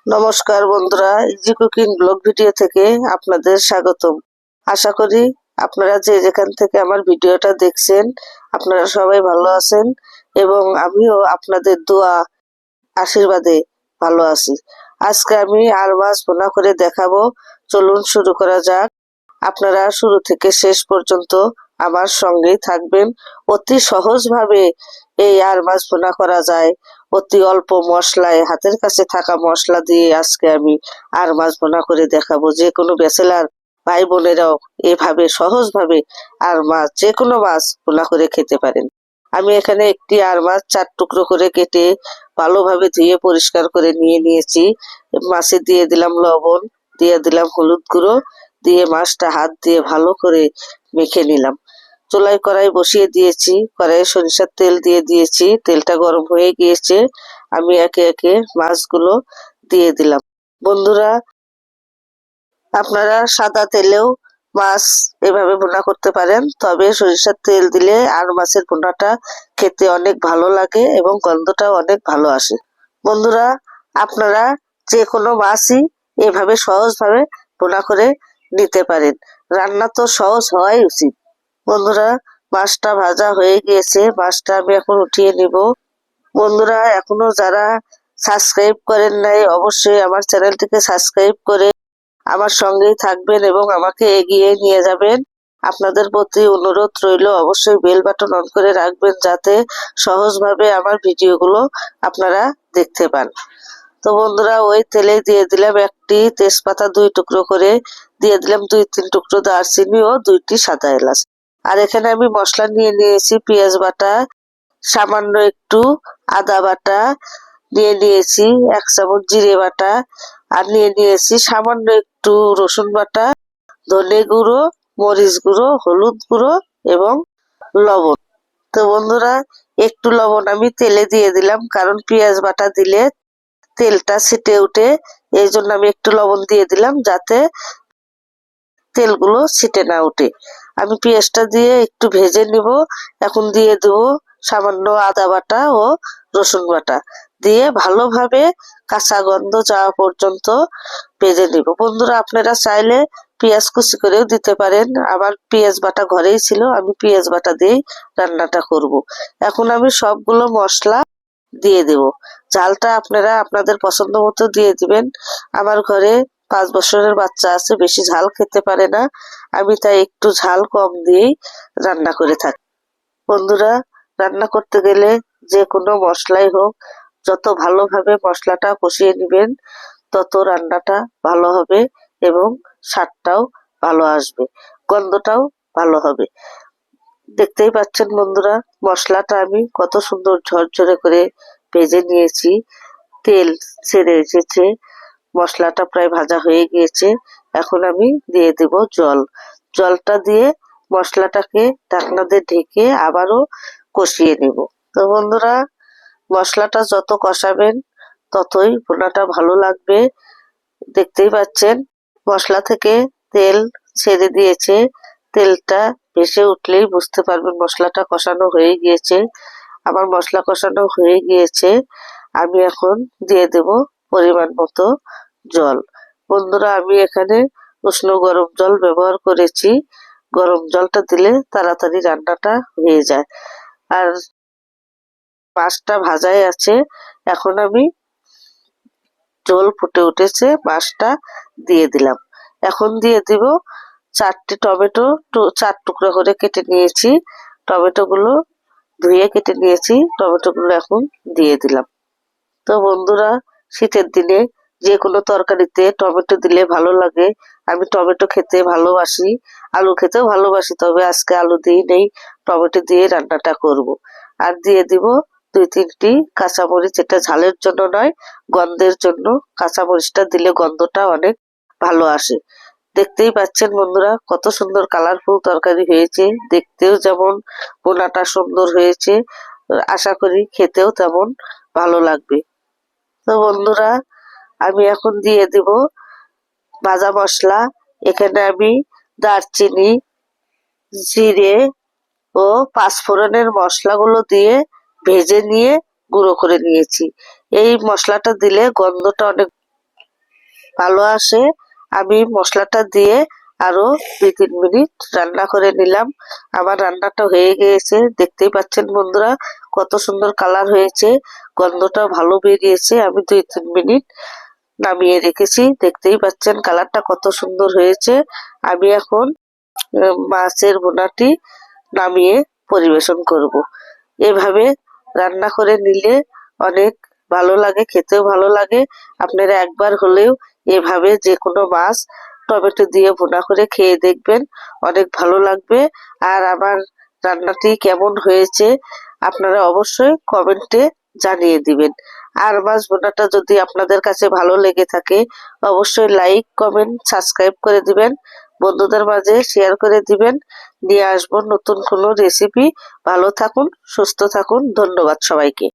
নমস্কার বন্ধুরা, easy cooking blog video থেকে আপনাদের স্বাগতম। আশা করি আপনারা যে যেখান থেকে আমার ভিডিওটা দেখছেন আপনারা সবাই ভালো আছেন এবং আমিও আপনাদের দোয়া আশীর্বাদে ভালো আছি। আজকে আমি আর মাছ ভুনা করে দেখাবো। চলুন শুরু করা যাক। আপনারা শুরু থেকে শেষ পর্যন্ত আমার সঙ্গেই থাকবেন। অতি সহজভাবে এই আর মাছ ভুনা করা যায়। অতি অল্প মশলায়, হাতের কাছে থাকা মশলা দিয়ে আজকে আমি আর মাছ ভুনা করে দেখাবো। যে কোনো ব্যাচেলার ভাই বোনেরাও এভাবে সহজভাবে আর মাছ, যে কোনো মাছ ভুনা করে খেতে পারেন। আমি এখানে একটি আর মাছ 4 টুকরো করে কেটে ভালোভাবে ধুয়ে পরিষ্কার করে নিয়ে নিয়েছি। মাছে দিয়ে দিলাম লবণ, দিয়ে দিলাম হলুদ গুঁড়ো, দিয়ে মাছটা হাত দিয়ে ভালো করে মেখে নিলাম। চুলায় কড়াই বসিয়ে দিয়েছি, কড়াইয়ে সরিষার তেল দিয়ে দিয়েছি। তেলটা গরম হয়ে গিয়েছে, আমি একে একে মাছগুলো দিয়ে দিলাম। বন্ধুরা, আপনারা সাদা তেলেও মাছ এভাবে ভুনা করতে পারেন, তবে সরিষার তেল দিলে আর মাছের ভুনাটা খেতে অনেক ভালো লাগে এবং গন্ধটাও অনেক ভালো আসে। বন্ধুরা, আপনারা যে কোনো মাছই এভাবে সহজভাবে ভুনা করে নিতে পারেন। রান্না তো সহজ হওয়াই উচিত। বন্ধুরা, মাছটা ভাজা হয়ে গিয়েছে, মাছটা আমি এখন উঠিয়ে নিব। বন্ধুরা, এখনো যারা সাবস্ক্রাইব করেন নাই অবশ্যই আমার চ্যানেলটিকে সাবস্ক্রাইব করে আমার সঙ্গেই থাকবেন এবং আমাকে এগিয়ে নিয়ে যাবেন। আপনাদের প্রতি অনুরোধ রইল, অবশ্যই বেল বাটন অন করে রাখবেন যাতে সহজভাবে আমার ভিডিওগুলো আপনারা দেখতে পান। তো বন্ধুরা, ওই তেলে দিয়ে দিলাম একটি তেজপাতা 2 টুকরো করে, দিয়ে দিলাম 2-3 টুকরো দারচিনি ও 2টি সাদা এলাচ। আর এখানে আমি মশলা নিয়ে নিয়েছি পেঁয়াজ বাটা, সামান্য একটু আদা বাটা, নিয়ে নিয়েছি 1 চামচ জিরে বাটা, আর নিয়ে নিয়েছি সামান্য একটু রসুন বাটা, ধনে গুঁড়ো, মরিচ গুঁড়ো, হলুদ গুঁড়ো এবং লবণ। তো বন্ধুরা, একটু লবণ আমি তেলে দিয়ে দিলাম, কারণ পেঁয়াজ বাটা দিলে তেলটা ছিটে উঠে, এই জন্য আমি একটু লবণ দিয়ে দিলাম যাতে তেলগুলো ছিটে না উঠে। আমি পেঁয়াজটা দিয়ে একটু ভেজে নিব। এখন দিয়ে দেবো সামান্য আদা বাটা ও রসুন বাটা, দিয়ে ভালোভাবে কাঁচা গন্ধ যাওয়া পর্যন্ত ভেজে নিব। বন্ধুরা, আপনারা চাইলে পেঁয়াজ কুচি করেও দিতে পারেন। আমার পেঁয়াজ বাটা ঘরেই ছিল, আমি পেঁয়াজ বাটা দিয়েই রান্নাটা করব। এখন আমি সবগুলো মশলা দিয়ে দেব। ঝালটা আপনারা আপনাদের পছন্দ মতো দিয়ে দিবেন। আমার ঘরে 5 বছরের বাচ্চা আছে, বেশি ঝাল খেতে পারে না, আমি তাই একটু ঝাল কম দিয়েই রান্না করে থাকি। বন্ধুরা, রান্না করতে গেলে যে কোনো মশলাই হোক, যত ভালোভাবে মশলাটা কষিয়ে নেবেন তত রান্নাটা ভালো হবে এবং স্বাদটাও ভালো আসবে, গন্ধটাও ভালো হবে। দেখতেই পাচ্ছেন বন্ধুরা, মশলাটা আমি কত সুন্দর ঝরঝরে করে ভেজে নিয়েছি। তেল ছেড়ে এসেছে, মশলাটা প্রায় ভাজা হয়ে গিয়েছে। এখন আমি দিয়ে দেব জল। জলটা দিয়ে মশলাটাকে ঢাকনা দিয়ে ঢেকে আবারও কষিয়ে নেব। তো বন্ধুরা, মশলাটা যত কষাবেন ততই ভুনাটা ভালো লাগবে। দেখতেই পাচ্ছেন মশলা থেকে তেল ছেড়ে দিয়েছে। তেলটা ভেসে উঠলেই বুঝতে পারবেন মশলাটা কষানো হয়ে গিয়েছে। আমার মশলা কষানো হয়ে গিয়েছে, আমি এখন দিয়ে দেব পরিমাণ মতো জল। বন্ধুরা, আমি এখানে উষ্ণ গরম জল ব্যবহার করেছি। গরম জলটা দিলে তাড়াতাড়ি রান্নাটা হয়ে যায়। আর মাছটা ভাজাই আছে, এখন আমি ঝোল ফুটে উঠেছে, মাছটা দিয়ে দিলাম। এখন দিয়ে দিব 4টি টমেটো, 4 টুকরো করে কেটে নিয়েছি। টমেটো গুলো ধুয়ে কেটে নিয়েছি, টমেটো গুলো এখন দিয়ে দিলাম। তো বন্ধুরা, শীতের দিনে যে কোনো তরকারিতে টমেটো দিলে ভালো লাগে। আমি টমেটো খেতে ভালোবাসি, আলু খেতেও ভালোবাসি, তবে আজকে আলু দিই নেই, টমেটো দিয়ে রান্নাটা করব। আর দিয়ে দিব 2-3টি কাঁচামরিচ, এটা ঝালের জন্য নয়, গন্ধের জন্য। কাঁচামরিচটা দিলে গন্ধটা অনেক ভালো আসে। দেখতেই পাচ্ছেন বন্ধুরা, কত সুন্দর কালারফুল তরকারি হয়েছে। দেখতেও যেমন পোনাটা সুন্দর হয়েছে, আশা করি খেতেও তেমন ভালো লাগবে। তো বন্ধুরা, আমি এখন দিয়ে দিব ভাজা মশলা। এখানে আমি দারচিনি, জিরে ও পাঁচফোড়নের মশলাগুলো দিয়ে ভেজে নিয়ে গুঁড়ো করে নিয়েছি। এই মশলাটা দিলে গন্ধটা অনেক ভালো আসে। আমি মশলাটা দিয়ে আরো 2-3 মিনিট রান্না করে নিলাম। আমার রান্নাটা হয়ে গিয়েছে, দেখতেই পাচ্ছেন বন্ধুরা কত সুন্দর কালার হয়েছে, গন্ধটা ভালো বেরিয়েছে। আমি 2-3 মিনিট নামিয়ে রেখেছি, দেখতেই পাচ্ছেন কালারটা কত সুন্দর হয়েছে। আমি এখন মাছের ভুনাটি নামিয়ে পরিবেশন করব। এভাবে রান্না করে নিলে অনেক ভালো লাগে, খেতেও ভালো লাগে। আপনারা একবার হলেও এভাবে যে কোনো মাছ টমেটো দিয়ে ভুনা করে খেয়ে দেখবেন, অনেক ভালো লাগবে। আর আমার রান্নাটি কেমন হয়েছে আপনারা অবশ্যই কমেন্টে জানিয়ে দিবেন। আর মাছ ভুনাটা যদি আপনাদের কাছে ভালো লেগে থাকে অবশ্যই লাইক, কমেন্ট, সাবস্ক্রাইব করে দিবেন, বন্ধুদের মাঝে শেয়ার করে দিবেন। নিয়ে আসবো নতুন কোনো রেসিপি। ভালো থাকুন, সুস্থ থাকুন। ধন্যবাদ সবাইকে।